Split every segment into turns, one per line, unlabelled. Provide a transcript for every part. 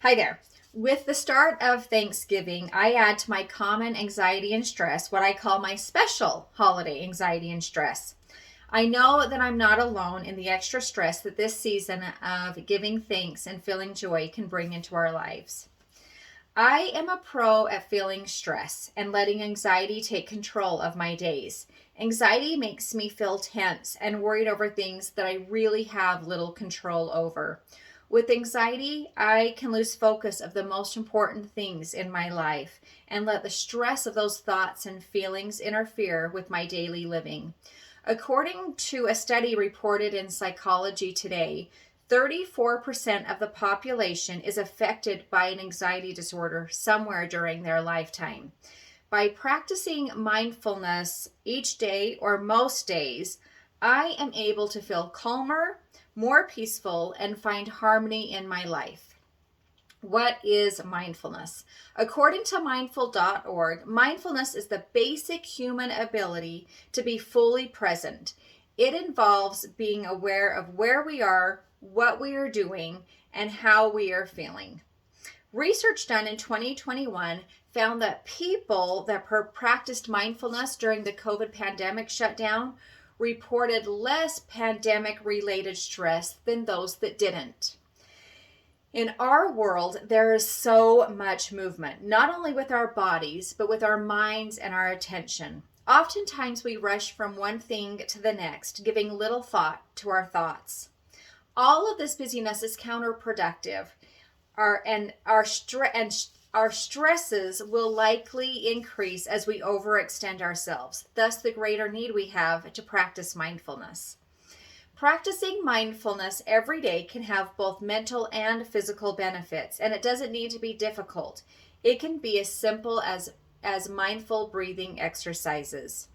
Hi there. With the start of Thanksgiving, I add to my common anxiety and stress what I call my special holiday anxiety and stress. I know that I'm not alone in the extra stress that this season of giving thanks and feeling joy can bring into our lives. I am a pro at feeling stress and letting anxiety take control of my days. Anxiety makes me feel tense and worried over things that I really have little control over. With anxiety, I can lose focus of the most important things in my life and let the stress of those thoughts and feelings interfere with my daily living. According to a study reported in Psychology Today, 34% of the population is affected by an anxiety disorder somewhere during their lifetime. By practicing mindfulness each day or most days, I am able to feel calmer, more peaceful, and find harmony in my life. What is mindfulness? According to mindful.org, mindfulness is the basic human ability to be fully present. It involves being aware of where we are, what we are doing, and how we are feeling. Research done in 2021 found that people that practiced mindfulness during the COVID pandemic shutdown reported less pandemic-related stress than those that didn't. In our world, there is so much movement, not only with our bodies, but with our minds and our attention. Oftentimes, we rush from one thing to the next, giving little thought to our thoughts. All of this busyness is counterproductive, our stresses will likely increase as we overextend ourselves. Thus, the greater need we have to practice mindfulness. Practicing mindfulness every day can have both mental and physical benefits, and it doesn't need to be difficult. It can be as simple as mindful breathing exercises.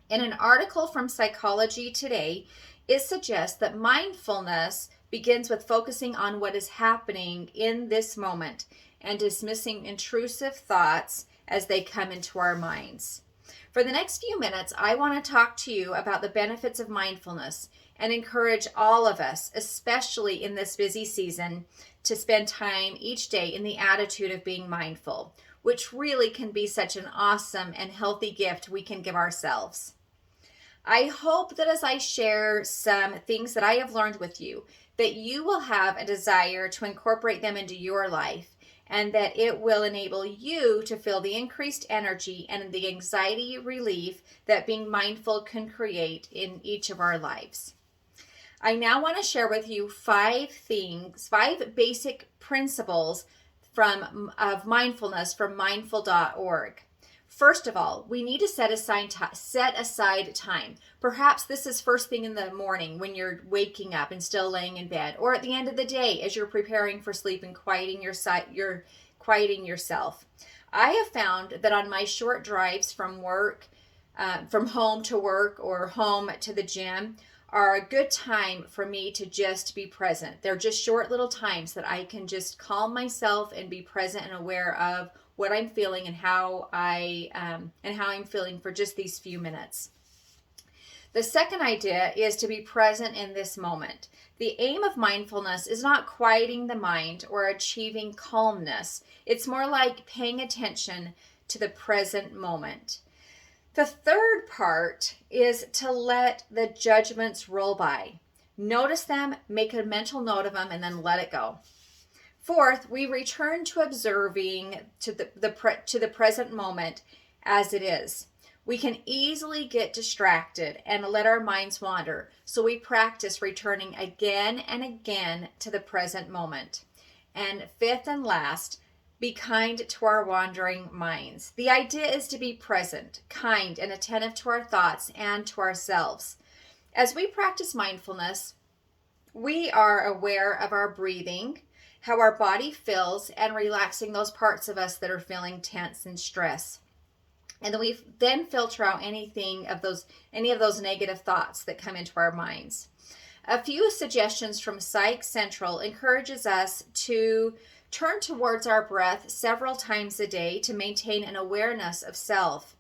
In an article from Psychology Today, it suggests that mindfulness begins with focusing on what is happening in this moment and dismissing intrusive thoughts as they come into our minds. For the next few minutes, I want to talk to you about the benefits of mindfulness and encourage all of us, especially in this busy season, to spend time each day in the attitude of being mindful, which really can be such an awesome and healthy gift we can give ourselves. I hope that as I share some things that I have learned with you, that you will have a desire to incorporate them into your life, and that it will enable you to feel the increased energy and the anxiety relief that being mindful can create in each of our lives. I now want to share with you five basic principles of mindfulness from mindful.org. First of all, we need to set aside time. Perhaps this is first thing in the morning when you're waking up and still laying in bed, or at the end of the day as you're preparing for sleep and quieting yourself. I have found that on my short drives from home to work or home to the gym, are a good time for me to just be present. They're just short little times that I can just calm myself and be present and aware of what I'm feeling and how I'm feeling for just these few minutes. The second idea is to be present in this moment. The aim of mindfulness is not quieting the mind or achieving calmness. It's more like paying attention to the present moment. The third part is to let the judgments roll by. Notice them, make a mental note of them, and then let it go. Fourth, we return to observing to the present moment as it is. We can easily get distracted and let our minds wander, so we practice returning again and again to the present moment. And fifth and last, be kind to our wandering minds. The idea is to be present, kind, and attentive to our thoughts and to ourselves. As we practice mindfulness, we are aware of our breathing, how our body feels, and relaxing those parts of us that are feeling tense and stress. And then we filter out any of those negative thoughts that come into our minds. A few suggestions from Psych Central encourages us to turn towards our breath several times a day to maintain an awareness of self.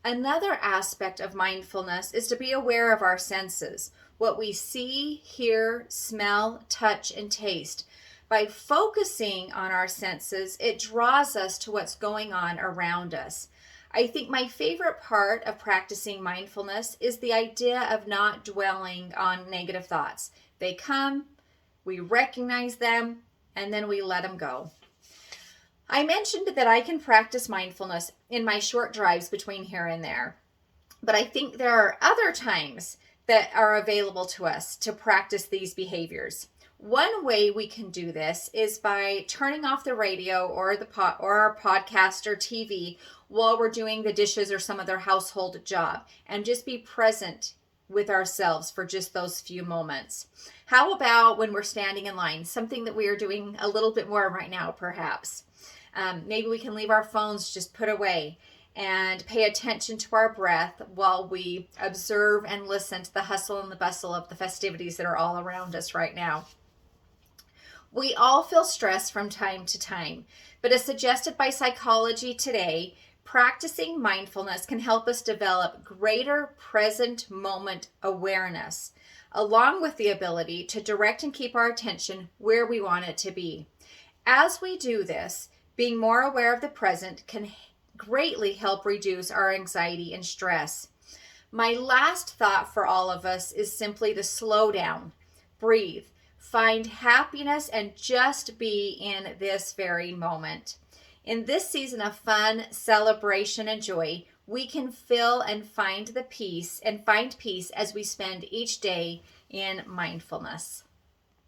Another aspect of mindfulness is to be aware of our senses, what we see, hear, smell, touch, and taste. By focusing on our senses, it draws us to what's going on around us. I think my favorite part of practicing mindfulness is the idea of not dwelling on negative thoughts. They come, we recognize them, and then we let them go. I mentioned that I can practice mindfulness in my short drives between here and there, but I think there are other times that are available to us to practice these behaviors. One way we can do this is by turning off the radio or our podcast or TV while we're doing the dishes or some other household job, and just be present with ourselves for just those few moments. How about when we're standing in line, something that we are doing a little bit more right now perhaps. Maybe we can leave our phones just put away and pay attention to our breath while we observe and listen to the hustle and the bustle of the festivities that are all around us right now. We all feel stress from time to time, but as suggested by psychology today, practicing mindfulness can help us develop greater present moment awareness, along with the ability to direct and keep our attention where we want it to be. As we do this, being more aware of the present can greatly help reduce our anxiety and stress. My last thought for all of us is simply to slow down, breathe, find happiness, and just be in this very moment. In this season of fun, celebration, and joy, we can feel and find peace as we spend each day in mindfulness.